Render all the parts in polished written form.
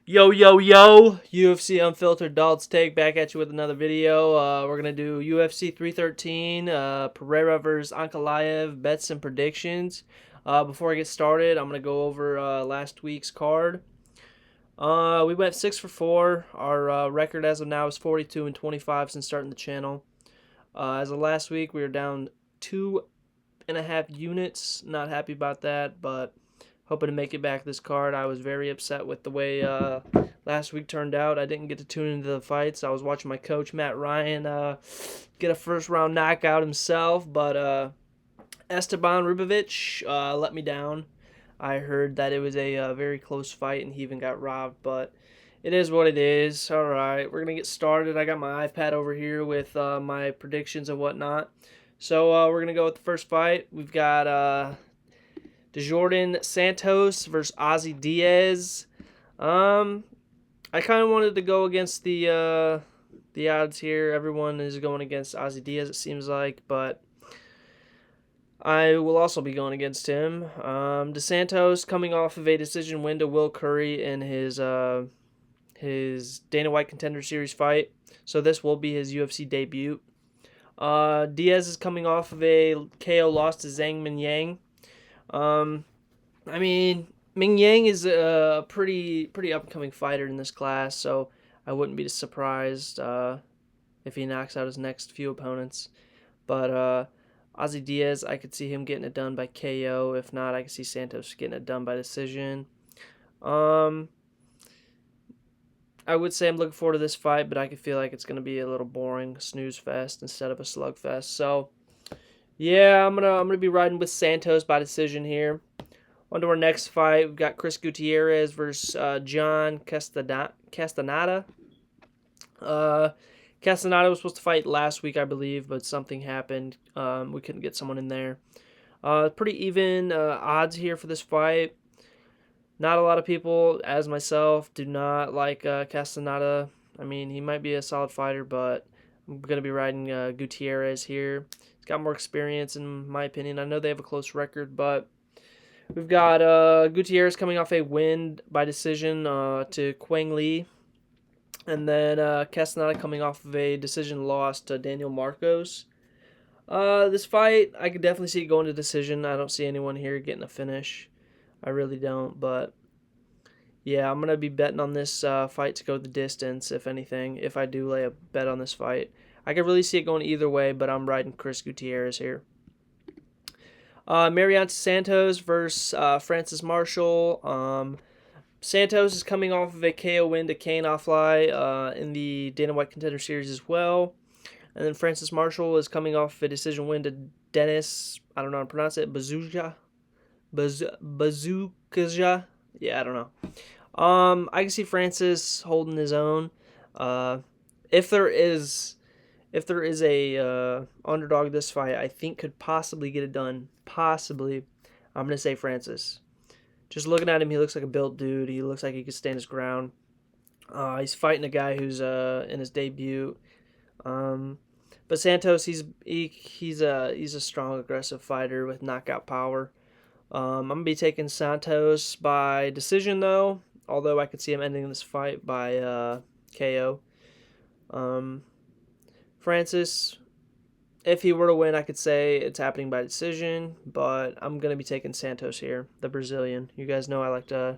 Yo, yo, yo! UFC Unfiltered Adults Take back at you with another video. We're going to do UFC 313, Pereira versus Ankalaev, bets and predictions. Before I get started, I'm going to go over last week's card. We went 6 for 4. Our record as of now is 42 and 25 since starting the channel. As of last week, we were down 2.5 units. Not happy about that, but hoping to make it back this card. I was very upset with the way last week turned out. I didn't get to tune into the fights. I was watching my coach, Matt Ryan, get a first-round knockout himself, but Esteban Ribovic let me down. I heard that it was a very close fight, and he even got robbed, but it is what it is. All right, we're going to get started. I got my iPad over here with my predictions and whatnot. So we're going to go with the first fight. We've got DeJordan Santos versus Ozzy Diaz. I kind of wanted to go against the odds here. Everyone is going against Ozzy Diaz, it seems like, but I will also be going against him. DeSantos coming off of a decision win to Will Curry in his Dana White Contender Series fight, so this will be his UFC debut. Diaz is coming off of a KO loss to Zhang Minyang. I mean, Ming Yang is a pretty up-and-coming fighter in this class, so I wouldn't be surprised if he knocks out his next few opponents. But Ozzy Diaz, I could see him getting it done by KO. If not, I could see Santos getting it done by decision. I would say I'm looking forward to this fight, but I could feel like it's going to be a little boring snooze fest instead of a slugfest. So, yeah, I'm gonna be riding with Santos by decision here. On to our next fight, we've got Chris Gutierrez versus John Castaneda. Castaneda was supposed to fight last week, I believe, but something happened. We couldn't get someone in there. Pretty even odds here for this fight. Not a lot of people, as myself, do not like Castaneda. I mean, he might be a solid fighter, but I'm going to be riding Gutierrez here. He's got more experience, in my opinion. I know they have a close record, but we've got Gutierrez coming off a win by decision to Quang Lee. And then Castaneda coming off of a decision loss to Daniel Marcos. This fight, I could definitely see it going to decision. I don't see anyone here getting a finish. I really don't. But, yeah, I'm going to be betting on this fight to go the distance, if anything, if I do lay a bet on this fight. I could really see it going either way, but I'm riding Chris Gutierrez here. Mariano Santos versus Francis Marshall. Santos is coming off of a KO win to Cain Offline in the Dana White Contender Series as well. And then Francis Marshall is coming off a decision win to Dennis, I don't know how to pronounce it, Bazooka. Yeah, I don't know. I can see Francis holding his own. If there is a underdog this fight, I think could possibly get it done. Possibly, I'm gonna say Francis. Just looking at him, he looks like a built dude. He looks like he could stand his ground. He's fighting a guy who's in his debut. But Santos, he's a strong, aggressive fighter with knockout power. I'm gonna be taking Santos by decision though, although I could see him ending this fight by KO. Francis, if he were to win, I could say it's happening by decision, but I'm gonna be taking Santos here, the Brazilian. You guys know I like to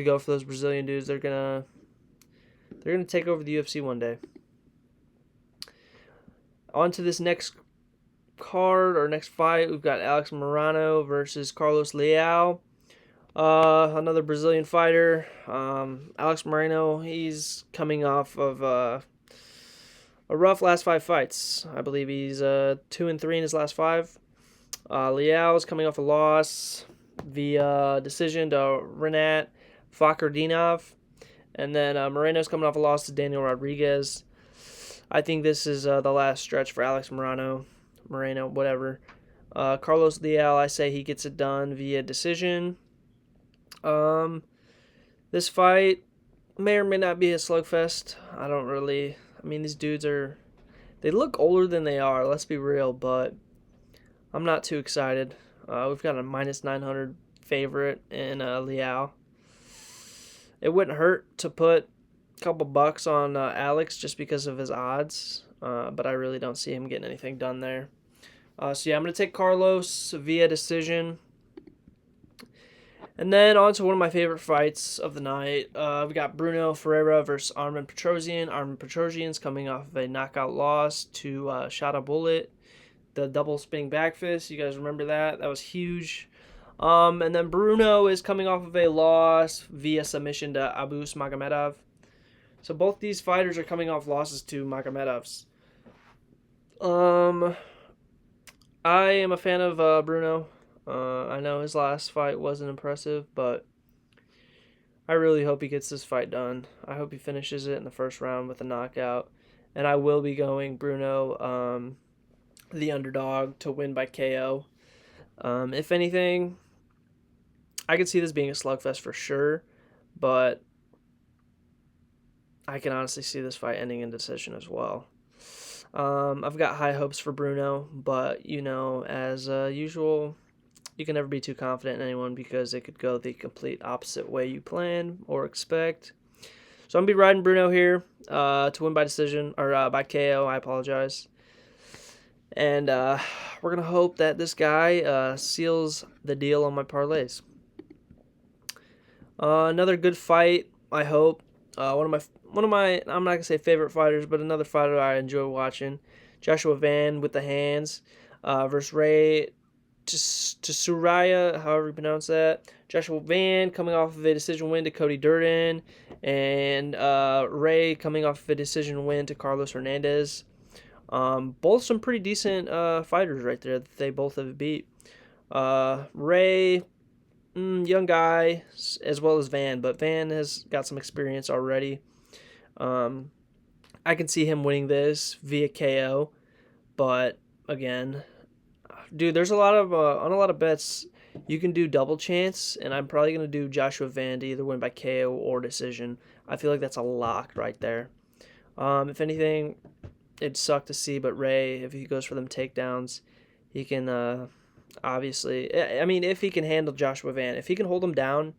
go for those Brazilian dudes. They're gonna take over the UFC one day. On to this next card or next fight, we've got Alex Morano versus Carlos Leal. Another Brazilian fighter. Alex Moreno, he's coming off of a rough last 5 fights. I believe he's 2-3 in his last 5. Leal is coming off a loss via decision to Renat Fakhretdinov. And then Moreno's coming off a loss to Daniel Rodriguez. I think this is the last stretch for Alex Moreno, whatever. Carlos Leal, I say he gets it done via decision. This fight may or may not be a slugfest. I mean, these dudes they look older than they are, let's be real, but I'm not too excited. We've got a -900 favorite in Leal. it wouldn't hurt to put a couple bucks on Alex just because of his odds, but I really don't see him getting anything done there. So yeah, I'm going to take Carlos via decision. And then on to one of my favorite fights of the night. We got Bruno Pereira versus Armen Petrosyan. Armen Petrosyan's coming off of a knockout loss to Shada Bullet, the double spinning back fist. You guys remember that? That was huge. And then Bruno is coming off of a loss via submission to Abus Magomedov. So both these fighters are coming off losses to Magomedovs. I am a fan of Bruno. I know his last fight wasn't impressive, but I really hope he gets this fight done. I hope he finishes it in the first round with a knockout. And I will be going Bruno, the underdog, to win by KO. If anything, I could see this being a slugfest for sure, but I can honestly see this fight ending in decision as well. I've got high hopes for Bruno, but, as usual, you can never be too confident in anyone because it could go the complete opposite way you plan or expect. So I'm going to be riding Bruno here to win by decision, or by KO, I apologize. And we're going to hope that this guy seals the deal on my parlays. Another good fight, I hope. One of my I'm not gonna say favorite fighters, but another fighter I enjoy watching, Joshua Van with the hands, versus Ray Tsuraya, however you pronounce that. Joshua Van coming off of a decision win to Cody Durden, and Ray coming off of a decision win to Carlos Hernandez. Both some pretty decent fighters right there that they both have beat. Ray, young guy, as well as Van, but Van has got some experience already. I can see him winning this via KO, but again, dude, there's a lot of on a lot of bets you can do double chance, and I'm probably gonna do Joshua Van to either win by KO or decision. I feel like that's a lock right there. If anything, it'd suck to see, but Ray, if he goes for them takedowns, he can obviously. I mean, if he can handle Joshua Van, if he can hold him down,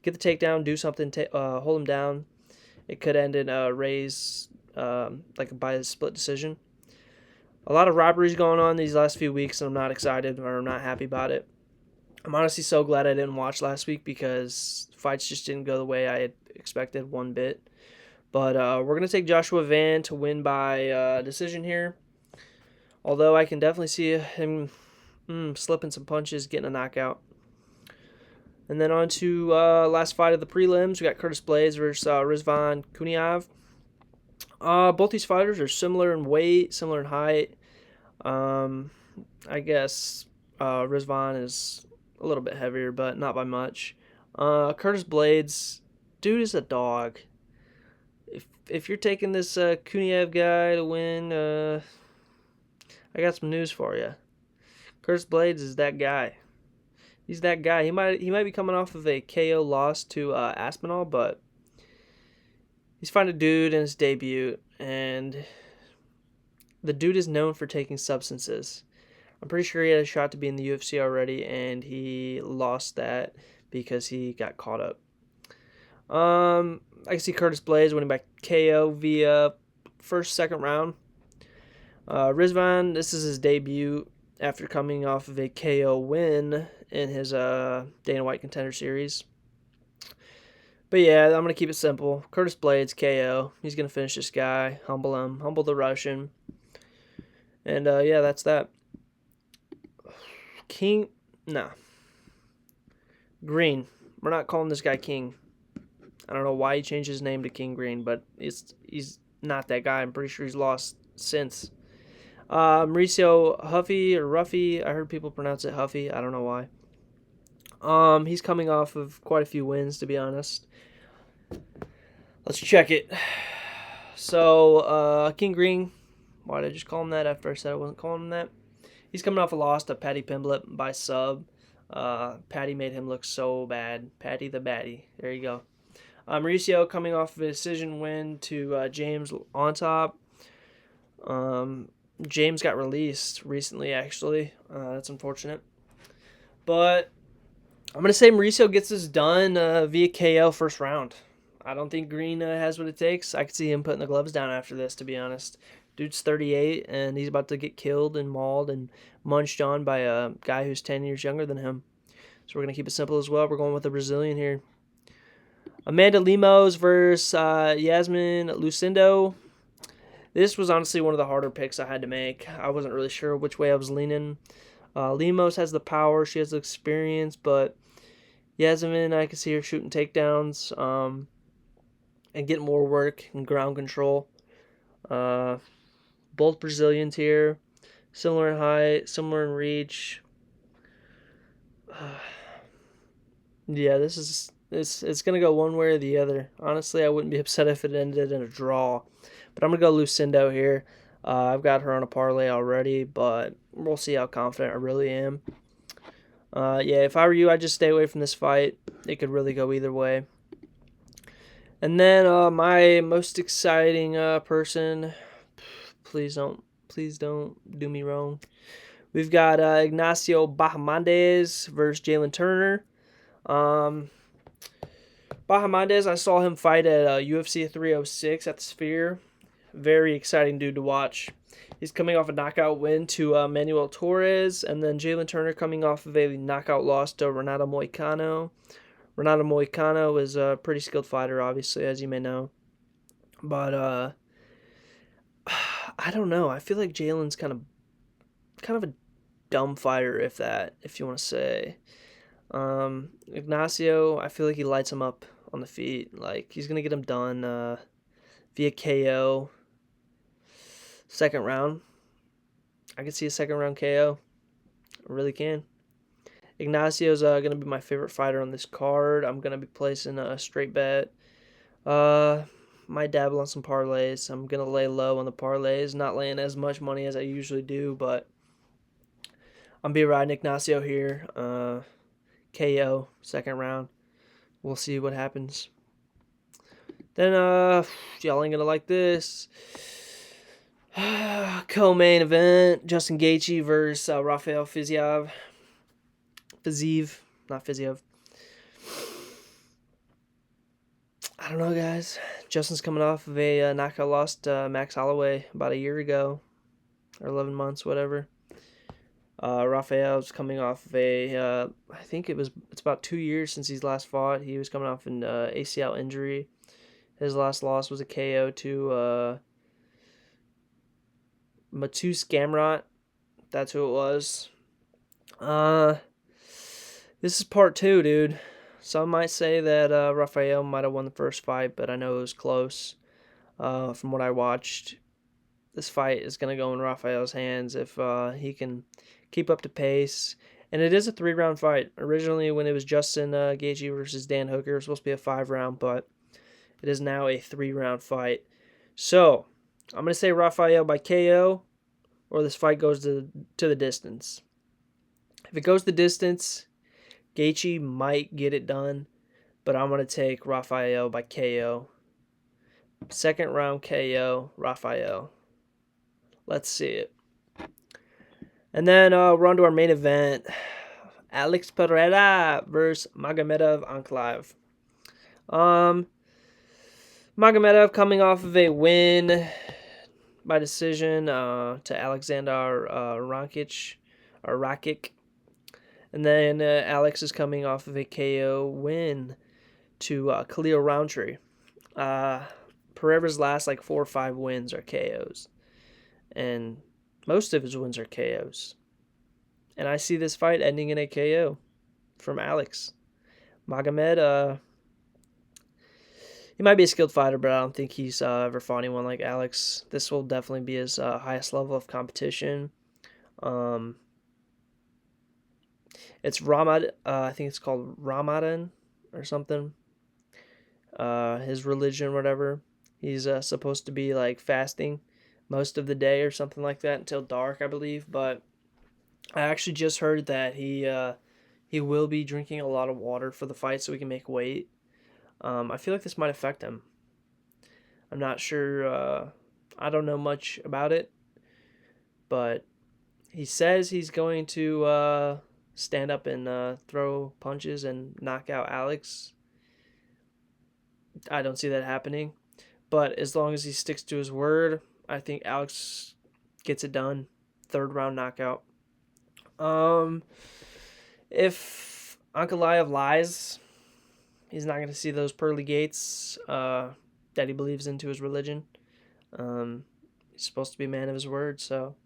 get the takedown, do something, hold him down, it could end in Ray's like by a split decision. A lot of robberies going on these last few weeks, and I'm not excited or I'm not happy about it. I'm honestly so glad I didn't watch last week because fights just didn't go the way I had expected one bit. But we're going to take Joshua Van to win by decision here. Although I can definitely see him slipping some punches, getting a knockout. And then on to last fight of the prelims. We got Curtis Blaydes versus Rizvan Kuniev. Both these fighters are similar in weight, similar in height. I guess Rizvan is a little bit heavier, but not by much. Curtis Blaydes, dude is a dog. If you're taking this Kuniev guy to win, I got some news for you. Curtis Blaydes is that guy. He's that guy. He might be coming off of a KO loss to Aspinall, but he's fighting a dude in his debut, and the dude is known for taking substances. I'm pretty sure he had a shot to be in the UFC already, and he lost that because he got caught up. I can see Curtis Blaydes winning by KO via second round. Rizvan, this is his debut after coming off of a KO win in his Dana White Contender Series. But yeah, I'm going to keep it simple. Curtis Blaydes, KO. He's going to finish this guy, humble him, humble the Russian. And yeah, that's that. King, nah. Green. We're not calling this guy King. I don't know why he changed his name to King Green, but he's not that guy. I'm pretty sure he's lost since. Mauricio Huffy or Ruffy. I heard people pronounce it Huffy. I don't know why. He's coming off of quite a few wins, to be honest. Let's check it. So, King Green. Why did I just call him that after I said I wasn't calling him that? He's coming off a loss to Paddy Pimblett by sub. Paddy made him look so bad. Paddy the Batty. There you go. Mauricio coming off of a decision win to James on top. James got released recently, actually. That's unfortunate. But I'm going to say Mauricio gets this done via KO first round. I don't think Green has what it takes. I could see him putting the gloves down after this, to be honest. Dude's 38, and he's about to get killed and mauled and munched on by a guy who's 10 years younger than him. So we're going to keep it simple as well. We're going with a Brazilian here. Amanda Lemos versus Yasmin Lucindo. This was honestly one of the harder picks I had to make. I wasn't really sure which way I was leaning. Lemos has the power. She has the experience, but Yasmin, I can see her shooting takedowns and getting more work and ground control. Both Brazilians here. Similar in height, similar in reach. Yeah, it's gonna go one way or the other. Honestly, I wouldn't be upset if it ended in a draw, but I'm gonna go Lucindo here. I've got her on a parlay already, but we'll see how confident I really am. Yeah, if I were you, I'd just stay away from this fight. It could really go either way. And then my most exciting person, please don't do me wrong. We've got Ignacio Bahamondes versus Jalen Turner. Bahamondes, I saw him fight at UFC 306 at the Sphere. Very exciting dude to watch. He's coming off a knockout win to Manuel Torres, and then Jalen Turner coming off of a knockout loss to Renato Moicano. Renato Moicano is a pretty skilled fighter, obviously, as you may know. But I don't know. I feel like Jalen's kind of a dumb fighter, if you want to say. Ignacio, I feel like he lights him up on the feet. Like, he's gonna get him done via KO. Second round. I can see a second round KO. I really can. Ignacio's going to be my favorite fighter on this card. I'm going to be placing a straight bet. Might dabble on some parlays. I'm going to lay low on the parlays. Not laying as much money as I usually do, but I'm be riding Ignacio here. KO, second round. We'll see what happens. Then, y'all ain't going to like this. Co-main event, Justin Gaethje versus Rafael Fiziev, not Fiziev. I don't know, guys. Justin's coming off of a knockout loss to Max Holloway about a year ago, or 11 months, whatever. Rafael's coming off of I think it's about 2 years since he's last fought. He was coming off an ACL injury. His last loss was a KO to Matus Gamrot. That's who it was. This is part 2, dude. Some might say that Rafael might have won the first fight, but I know it was close. From what I watched, this fight is going to go in Rafael's hands if he can keep up the pace. And it is a 3-round fight. Originally, when it was Justin Gaethje versus Dan Hooker, it was supposed to be a 5-round, but it is now a 3-round fight. So, I'm going to say Rafael by KO, or this fight goes to the distance. If it goes the distance, Gaethje might get it done, but I'm going to take Rafael by KO. Second round KO, Rafael. Let's see it. And then we're on to our main event. Alex Pereira versus Magomedov Ankalaev. Magomedov coming off of a win by decision to Alexander Rakic. And then Alex is coming off of a KO win to Khalil Roundtree. Pereira's last 4 or 5 wins are KOs. And most of his wins are KOs. And I see this fight ending in a KO from Alex. Magomed, he might be a skilled fighter, but I don't think he's ever fought anyone like Alex. This will definitely be his highest level of competition. It's I think it's called Ramadan or something. His religion, whatever. He's supposed to be fasting most of the day or something like that until dark, I believe. But I actually just heard that he will be drinking a lot of water for the fight so he can make weight. I feel like this might affect him. I'm not sure. I don't know much about it, but he says he's going to stand up and throw punches and knock out Alex. I don't see that happening. But as long as he sticks to his word, I think Alex gets it done. 3rd round knockout. If Ankalaev lies, he's not going to see those pearly gates that he believes into his religion. He's supposed to be a man of his word, so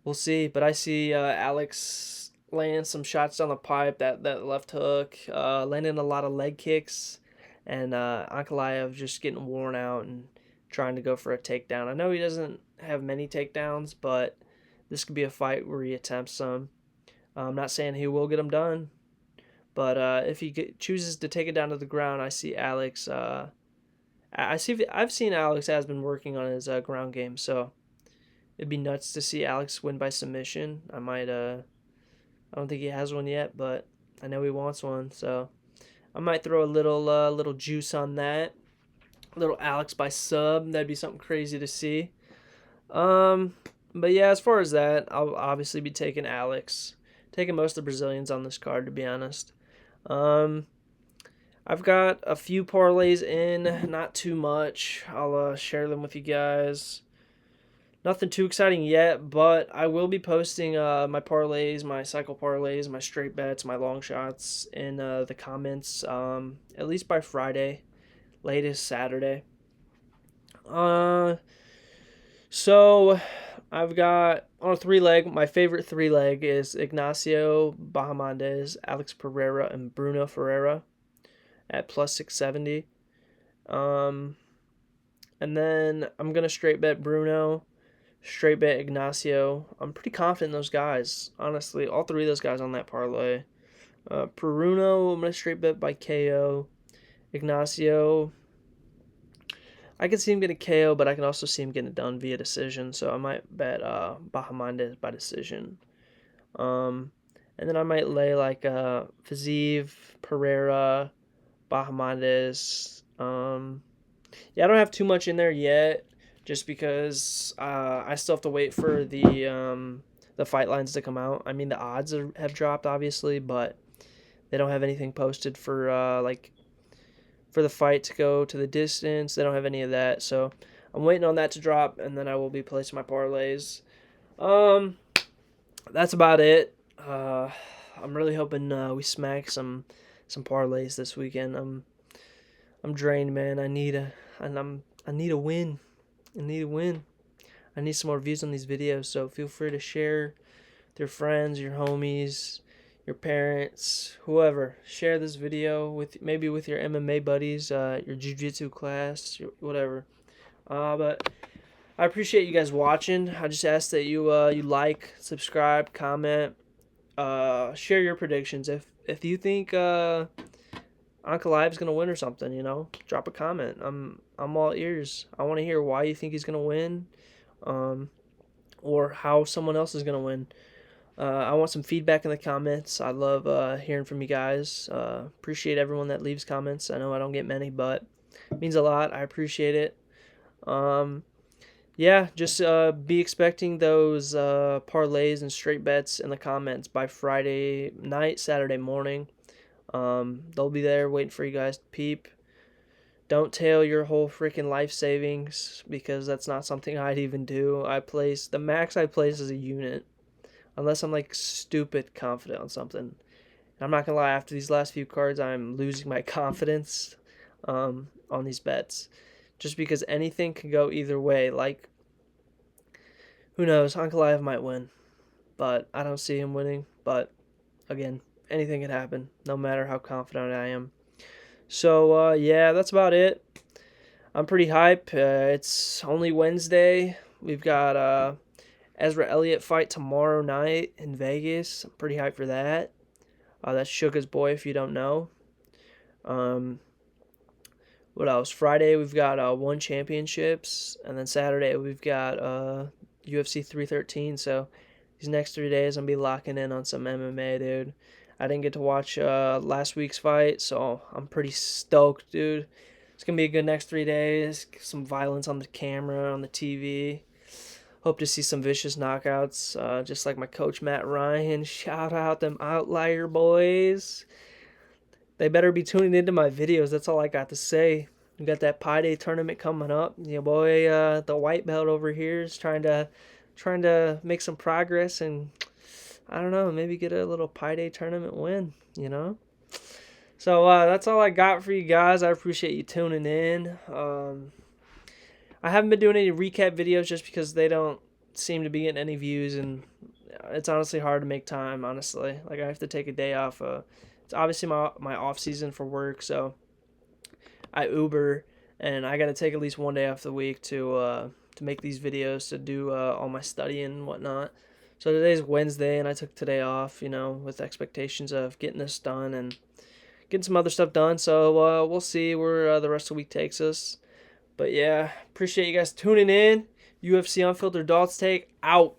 we'll see. But I see Alex landing some shots down the pipe, that left hook, landing a lot of leg kicks, and Ankalaev just getting worn out and trying to go for a takedown. I know he doesn't have many takedowns, but this could be a fight where he attempts some. I'm not saying he will get them done, but if he chooses to take it down to the ground, I see Alex. I've seen Alex has been working on his ground game, so it'd be nuts to see Alex win by submission. I don't think he has one yet, but I know he wants one, so I might throw a little juice on that. A little Alex by sub. That'd be something crazy to see. But yeah, as far as that, I'll obviously be taking Alex. Taking most of the Brazilians on this card, to be honest. I've got a few parlays in, not too much. I'll share them with you guys. Nothing too exciting yet, but I will be posting my parlays, my cycle parlays, my straight bets, my long shots in the comments at least by Friday, latest Saturday. So I've got on a 3-leg. My favorite 3-leg is Ignacio Bahamondes, Alex Pereira, and Bruno Ferreira at plus 670. And then I'm gonna straight bet Bruno, straight bet Ignacio. I'm pretty confident in those guys. Honestly, all 3 of those guys on that parlay. Bruno, I'm gonna straight bet by KO. Ignacio, I can see him getting KO, but I can also see him getting it done via decision. So I might bet Bahamondes by decision. And then I might lay like Fiziev, Pereira, Bahamondes. Yeah, I don't have too much in there yet, just because I still have to wait for the fight lines to come out. I mean, the odds have dropped, obviously, but they don't have anything posted for for the fight to go to the distance. They don't have any of that, so I'm waiting on that to drop, and then I will be placing my parlays. That's about it. I'm really hoping we smack some parlays this weekend. I'm drained, man. I need a win. I need a win. I need some more views on these videos, so feel free to share with your friends, your homies, your parents, whoever. Share this video with your MMA buddies, your jiu-jitsu class, whatever. But I appreciate you guys watching. I just ask that you like, subscribe, comment, share your predictions. If you think Ankalaev is gonna win or something, drop a comment. I'm all ears. I want to hear why you think he's gonna win, or how someone else is gonna win. I want some feedback in the comments. I love hearing from you guys. Appreciate everyone that leaves comments. I know I don't get many, but it means a lot. I appreciate it. Yeah, just be expecting those parlays and straight bets in the comments by Friday night, Saturday morning. They'll be there waiting for you guys to peep. Don't tail your whole freaking life savings, because that's not something I'd even do. The max I place is a unit, unless I'm like stupid confident on something. And I'm not gonna lie, after these last few cards, I'm losing my confidence on these bets, just because anything can go either way. Like, who knows? Ankalaev might win, but I don't see him winning. But again, anything can happen, no matter how confident I am. So yeah, that's about it. I'm pretty hype. It's only Wednesday. We've got Ezra Elliott fight tomorrow night in Vegas. I'm pretty hyped for that. That's Suga's boy, if you don't know. What else? Friday we've got One Championships, and then Saturday we've got UFC 313. So these next 3 days I'm gonna be locking in on some MMA, dude. I didn't get to watch last week's fight, so I'm pretty stoked, dude. It's gonna be a good next 3 days. Some violence on the camera, on the TV. Hope to see some vicious knockouts, just like my coach Matt Ryan. Shout out them outlier boys. they better be tuning into my videos. That's all I got to say. We got that Pi Day tournament coming up. Your boy, the white belt over here is trying to make some progress, and I don't know, maybe get a little Pi Day tournament win. So that's all I got for you guys. I appreciate you tuning in. I haven't been doing any recap videos just because they don't seem to be getting any views, and it's honestly hard to make time. Honestly, like I have to take a day off. It's obviously my off season for work, so I Uber, and I got to take at least one day off the week to make these videos, to do all my studying and whatnot. So today's Wednesday, and I took today off, with expectations of getting this done and getting some other stuff done. So we'll see where the rest of the week takes us. But yeah, appreciate you guys tuning in. UFC Unfiltered Dalt's Take out.